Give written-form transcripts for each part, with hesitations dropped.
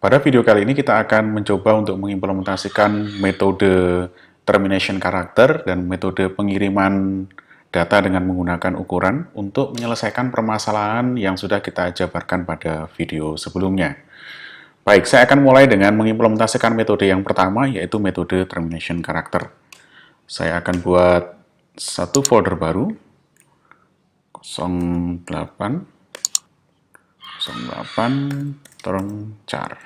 Pada video kali ini kita akan mencoba untuk mengimplementasikan metode termination karakter dan metode pengiriman data dengan menggunakan ukuran untuk menyelesaikan permasalahan yang sudah kita jabarkan pada video sebelumnya. Baik, saya akan mulai dengan mengimplementasikan metode yang pertama, yaitu metode termination karakter. Saya akan buat satu folder baru, 08 term char.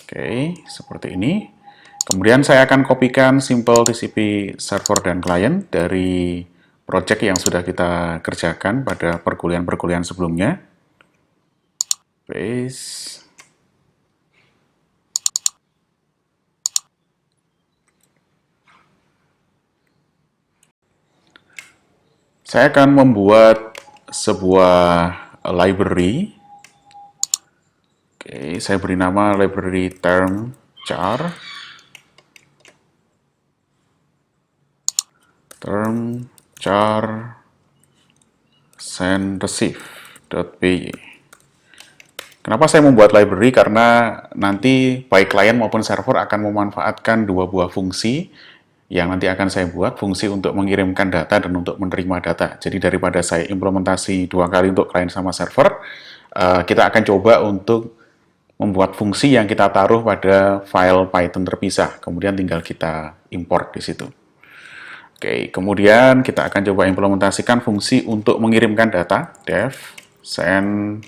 Oke, seperti ini. Kemudian saya akan kopikan simple TCP server dan client dari project yang sudah kita kerjakan pada perkuliahan-perkuliahan sebelumnya. Paste. Saya akan membuat sebuah library. Oke, saya beri nama library term char. Term char send receive.py. Kenapa saya membuat library? Karena nanti baik klien maupun server akan memanfaatkan dua buah fungsi yang nanti akan saya buat, fungsi untuk mengirimkan data dan untuk menerima data. Jadi daripada saya implementasi dua kali untuk klien sama server, kita akan coba untuk membuat fungsi yang kita taruh pada file Python terpisah, kemudian tinggal kita import di situ. Oke, kemudian kita akan coba implementasikan fungsi untuk mengirimkan data, def send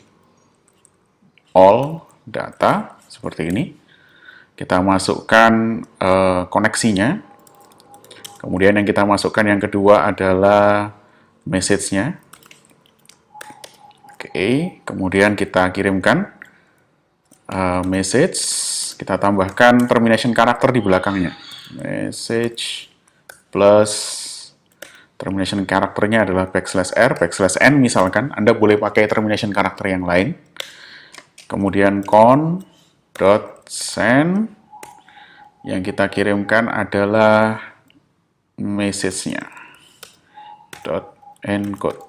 all data, seperti ini. Kita masukkan koneksinya. Kemudian yang kita masukkan yang kedua adalah message-nya. Oke, kemudian kita kirimkan message, kita tambahkan termination karakter di belakangnya. Message plus termination karakternya adalah /r, /n misalkan. Anda boleh pakai termination karakter yang lain. Kemudian con.send, yang kita kirimkan adalah message-nya .encode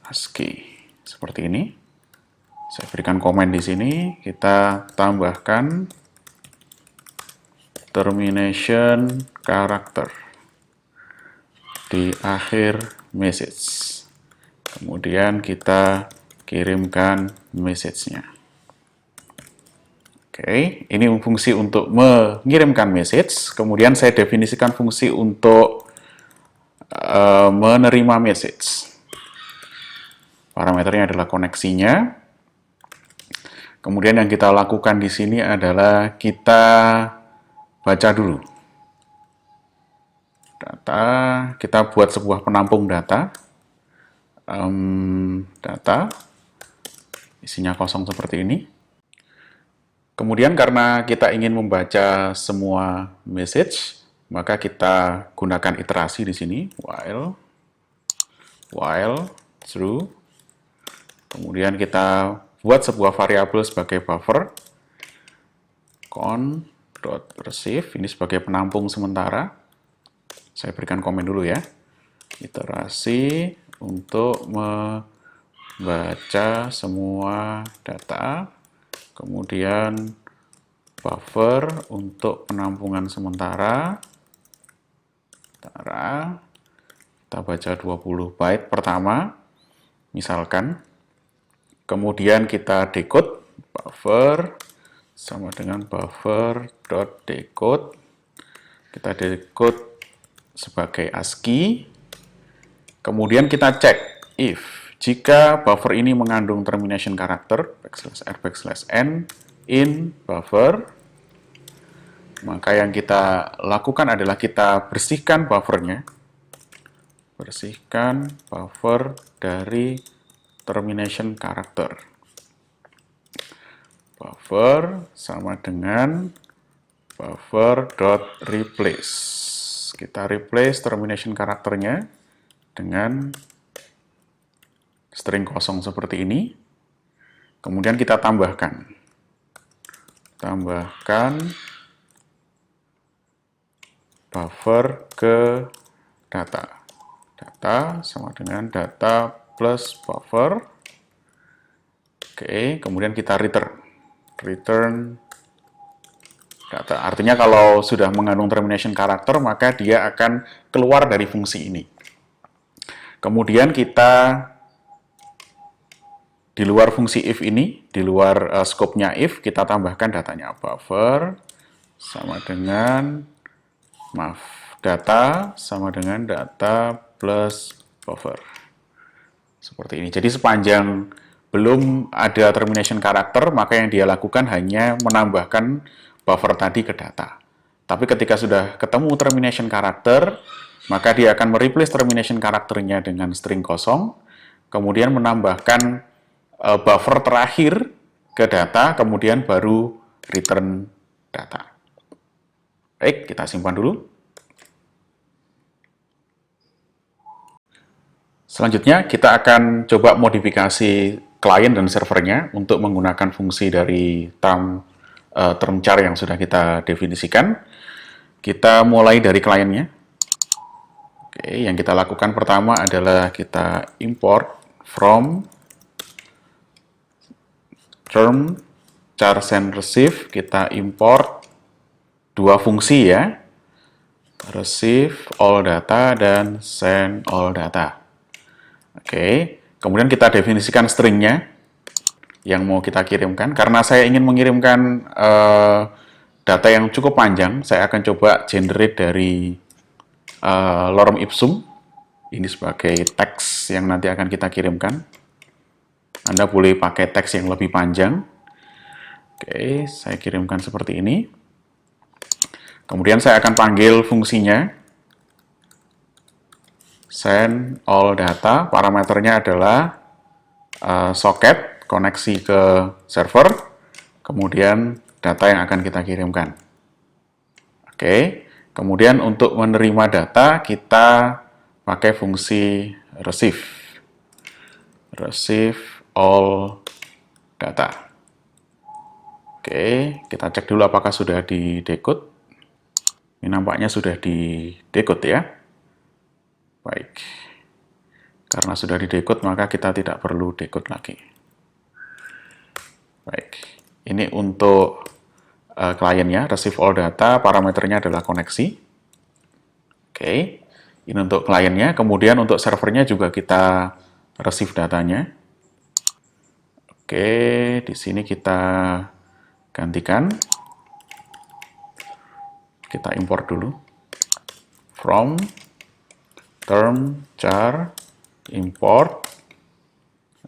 ASCII seperti ini. Saya berikan komen di sini, kita tambahkan termination karakter di akhir message. Kemudian kita kirimkan message-nya. Oke, ini fungsi untuk mengirimkan message. Kemudian saya definisikan fungsi untuk menerima message. Parameternya adalah koneksinya. Kemudian yang kita lakukan di sini adalah kita baca dulu data. Kita buat sebuah penampung data. Data isinya kosong seperti ini. Kemudian karena kita ingin membaca semua message, maka kita gunakan iterasi di sini, while true. Kemudian kita buat sebuah variabel sebagai buffer, con.receive, ini sebagai penampung sementara. Saya berikan komen dulu ya. Iterasi untuk membaca semua data. Kemudian buffer untuk penampungan sementara. Kita baca 20 byte pertama, misalkan. Kemudian kita decode, buffer sama dengan buffer.decode. Kita decode sebagai ASCII. Kemudian kita cek if jika buffer ini mengandung termination karakter /r/n in buffer, maka yang kita lakukan adalah kita bersihkan buffernya. Bersihkan buffer dari termination karakter. Buffer sama dengan buffer.replace. Kita replace termination karakternya dengan string kosong seperti ini. Kemudian kita tambahkan buffer ke data. Data sama dengan data plus buffer. Oke, kemudian kita return data. Artinya kalau sudah mengandung termination karakter, maka dia akan keluar dari fungsi ini. Kemudian kita di luar fungsi if ini, di luar scope-nya if, kita tambahkan datanya. Buffer sama dengan, data sama dengan data plus buffer. Seperti ini. Jadi sepanjang belum ada termination karakter, maka yang dia lakukan hanya menambahkan buffer tadi ke data. Tapi ketika sudah ketemu termination karakter, maka dia akan mereplace termination karakternya dengan string kosong, kemudian menambahkan buffer terakhir ke data, kemudian baru return data. Baik, kita simpan dulu. Selanjutnya, kita akan coba modifikasi klien dan servernya untuk menggunakan fungsi dari term char yang sudah kita definisikan. Kita mulai dari kliennya. Oke, yang kita lakukan pertama adalah kita import from term char send receive. Kita import dua fungsi ya, receive all data dan send all data. Oke, kemudian kita definisikan stringnya yang mau kita kirimkan. Karena saya ingin mengirimkan data yang cukup panjang, saya akan coba generate dari lorem ipsum. Ini sebagai teks yang nanti akan kita kirimkan. Anda boleh pakai teks yang lebih panjang. Oke, saya kirimkan seperti ini. Kemudian saya akan panggil fungsinya send all data, parameternya adalah socket, koneksi ke server, kemudian data yang akan kita kirimkan. Oke, kemudian untuk menerima data, kita pakai fungsi receive all data. Oke, kita cek dulu apakah sudah di-decode. Ini nampaknya sudah di-decode ya. Baik, karena sudah di-decode maka kita tidak perlu decode lagi. Baik, ini untuk kliennya, receive all data, parameternya adalah koneksi. Oke, ini untuk kliennya, kemudian untuk servernya juga kita receive datanya. Oke, di sini kita gantikan. Kita import dulu. From term char import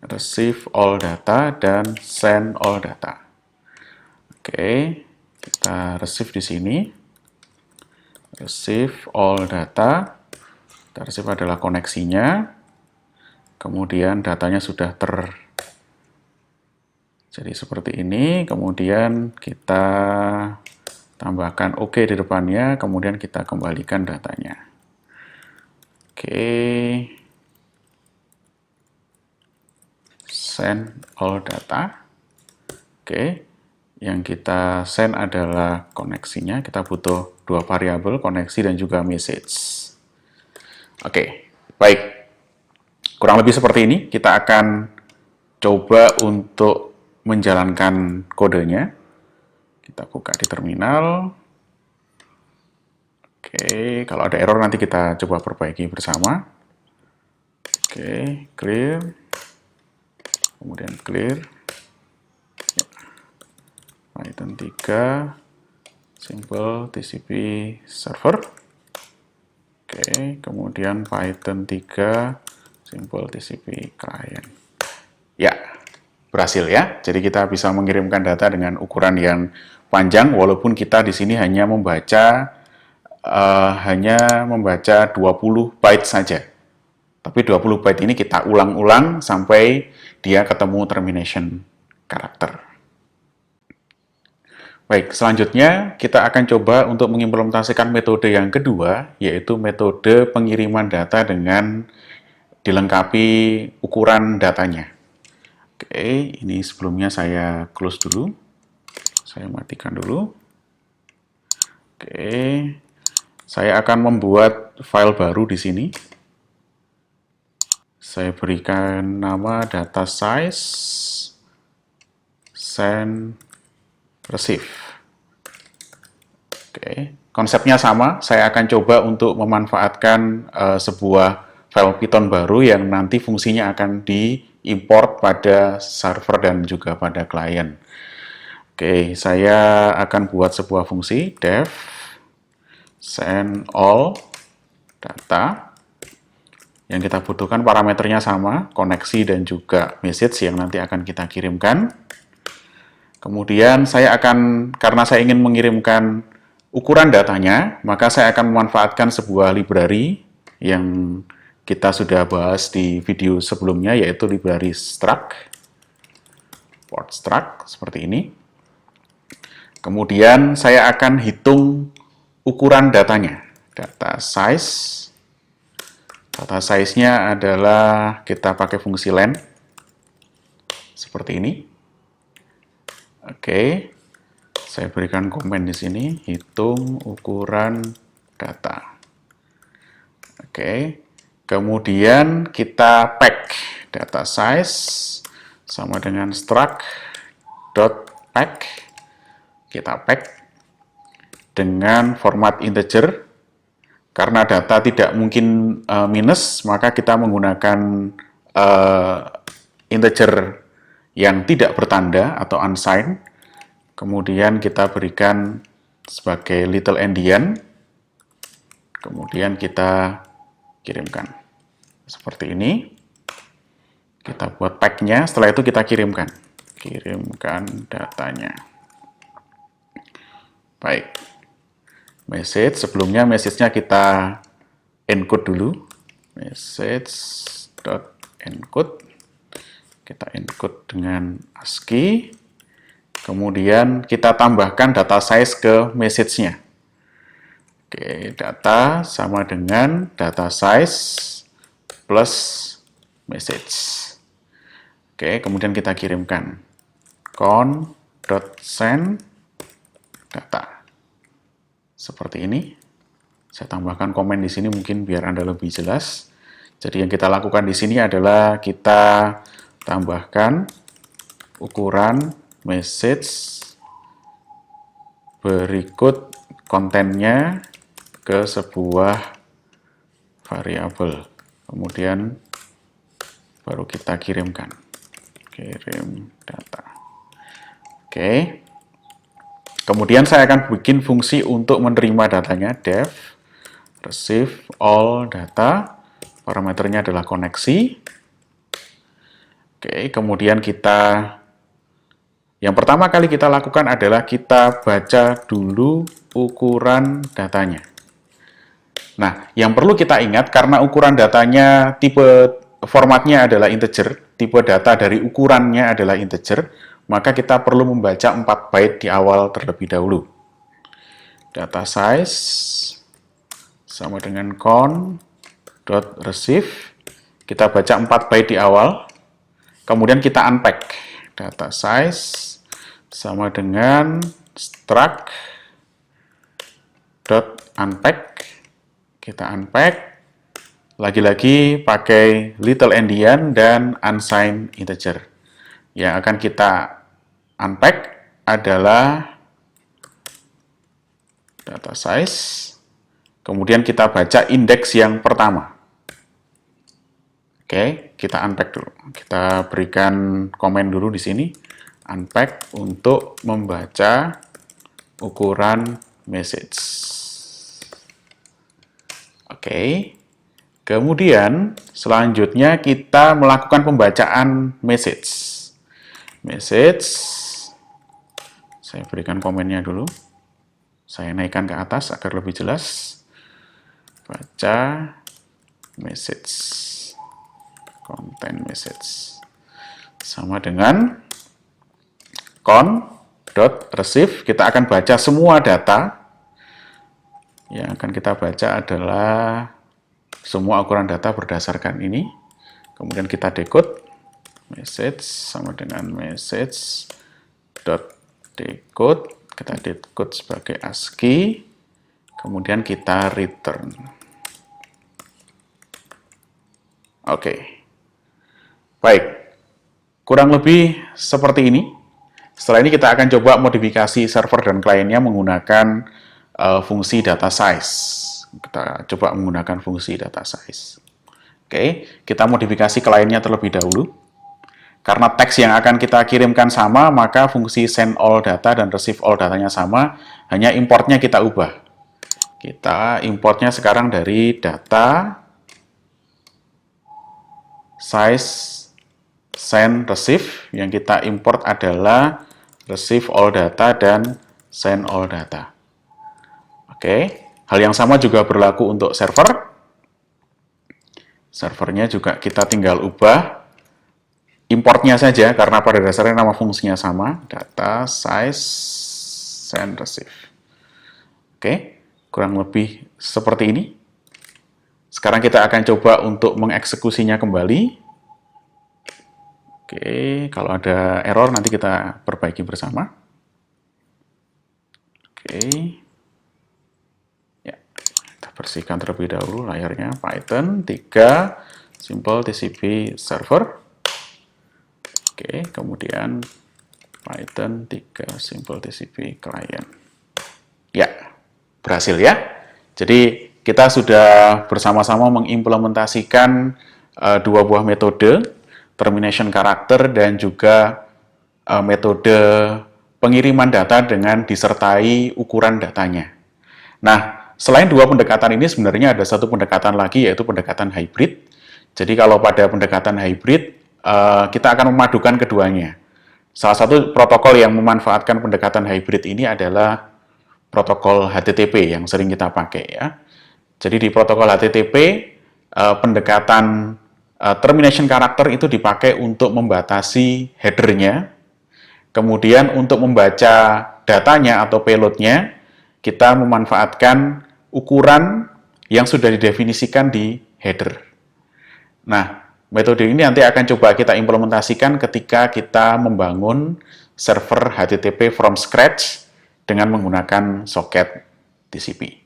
receive all data dan send all data. Oke, kita receive di sini. Receive all data. Kita receive adalah koneksinya. Kemudian datanya sudah jadi seperti ini. Kemudian kita tambahkan OK di depannya. Kemudian kita kembalikan datanya. Oke, send all data. Oke, yang kita send adalah koneksinya. Kita butuh dua variabel, koneksi dan juga message. Oke, baik. Kurang lebih seperti ini. Kita akan coba untuk menjalankan kodenya. Kita buka di terminal. Oke, kalau ada error nanti kita coba perbaiki bersama. Oke, clear. Kemudian clear. Python 3, simple TCP server. Oke, kemudian Python 3, simple TCP client. Ya, berhasil ya. Jadi kita bisa mengirimkan data dengan ukuran yang panjang, walaupun kita di sini hanya membaca 20 byte saja. Tapi 20 byte ini kita ulang-ulang sampai dia ketemu termination karakter. Baik, selanjutnya kita akan coba untuk mengimplementasikan metode yang kedua, yaitu metode pengiriman data dengan dilengkapi ukuran datanya. Oke, ini sebelumnya saya close dulu. Saya matikan dulu. Oke, saya akan membuat file baru di sini. Saya berikan nama data size send receive. Oke, konsepnya sama. Saya akan coba untuk memanfaatkan sebuah file Python baru yang nanti fungsinya akan diimport pada server dan juga pada klien. Oke, saya akan buat sebuah fungsi def send all data. Yang kita butuhkan parameternya sama, koneksi dan juga message yang nanti akan kita kirimkan. Kemudian karena saya ingin mengirimkan ukuran datanya, maka saya akan memanfaatkan sebuah library yang kita sudah bahas di video sebelumnya, yaitu library struct, port struct, seperti ini. Kemudian saya akan hitung ukuran datanya, data size. Data size-nya adalah kita pakai fungsi len, seperti ini. Oke, saya berikan komen di sini, hitung ukuran data. Oke, kemudian kita pack data size sama dengan struct.pack. Kita pack dengan format integer. Karena data tidak mungkin minus, maka kita menggunakan integer yang tidak bertanda atau unsigned. Kemudian kita berikan sebagai little endian. Kemudian kita kirimkan. Seperti ini. Kita buat pack-nya, setelah itu kita kirimkan. Kirimkan datanya. Baik. Message, sebelumnya message-nya kita encode dulu. Message.encode. Kita encode dengan ASCII. Kemudian kita tambahkan data size ke message-nya. Oke, data sama dengan data size plus message. Oke, kemudian kita kirimkan con.send data. Seperti ini. Saya tambahkan komen di sini mungkin biar Anda lebih jelas. Jadi yang kita lakukan di sini adalah kita tambahkan ukuran message berikut kontennya ke sebuah variabel. Kemudian baru kita kirimkan. Kirim data. Oke. Kemudian saya akan bikin fungsi untuk menerima datanya, def receive all data, parameternya adalah koneksi. Oke, kemudian yang pertama kali kita lakukan adalah kita baca dulu ukuran datanya. Nah, yang perlu kita ingat, karena ukuran datanya formatnya adalah integer, tipe data dari ukurannya adalah integer, maka kita perlu membaca 4 byte di awal terlebih dahulu. Data size sama dengan con.receive. Kita baca 4 byte di awal. Kemudian kita unpack. Data size sama dengan struct.unpack. Kita unpack. Lagi-lagi pakai little endian dan unsigned integer. Yang akan kita unpack adalah data size, kemudian kita baca indeks yang pertama. Oke, kita unpack dulu. Kita berikan komen dulu di sini, unpack untuk membaca ukuran message. Oke, kemudian selanjutnya kita melakukan pembacaan message. Saya berikan komennya dulu. Saya naikkan ke atas agar lebih jelas. Baca message. Content message. Sama dengan con.receive. Kita akan baca semua data. Yang akan kita baca adalah semua ukuran data berdasarkan ini. Kemudian kita decode. Message sama dengan message.decode, kita decode sebagai ASCII, kemudian kita return. Oke. Baik. Kurang lebih seperti ini. Setelah ini kita akan coba modifikasi server dan kliennya menggunakan fungsi data size. Kita coba menggunakan fungsi data size. Oke, kita modifikasi kliennya terlebih dahulu. Karena teks yang akan kita kirimkan sama, maka fungsi send all data dan receive all datanya sama, hanya importnya kita ubah. Kita importnya sekarang dari data size send receive, yang kita import adalah receive all data dan send all data. Oke, hal yang sama juga berlaku untuk server. Servernya juga kita tinggal ubah importnya saja, karena pada dasarnya nama fungsinya sama, data size send receive. Oke, kurang lebih seperti ini. Sekarang kita akan coba untuk mengeksekusinya kembali. Oke, kalau ada error nanti kita perbaiki bersama. Oke. Ya, kita bersihkan terlebih dahulu layarnya. Python 3 simple TCP server. Oke, kemudian Python 3 simple TCP client. Ya, berhasil ya. Jadi kita sudah bersama-sama mengimplementasikan dua buah metode, termination character dan juga metode pengiriman data dengan disertai ukuran datanya. Nah, selain dua pendekatan ini sebenarnya ada satu pendekatan lagi, yaitu pendekatan hybrid. Jadi kalau pada pendekatan hybrid, kita akan memadukan keduanya. Salah satu protokol yang memanfaatkan pendekatan hybrid ini adalah protokol HTTP yang sering kita pakai ya. Jadi di protokol HTTP, pendekatan termination character itu dipakai untuk membatasi headernya. Kemudian untuk membaca datanya atau payloadnya, kita memanfaatkan ukuran yang sudah didefinisikan di header. Nah, metode ini nanti akan coba kita implementasikan ketika kita membangun server HTTP from scratch dengan menggunakan soket TCP.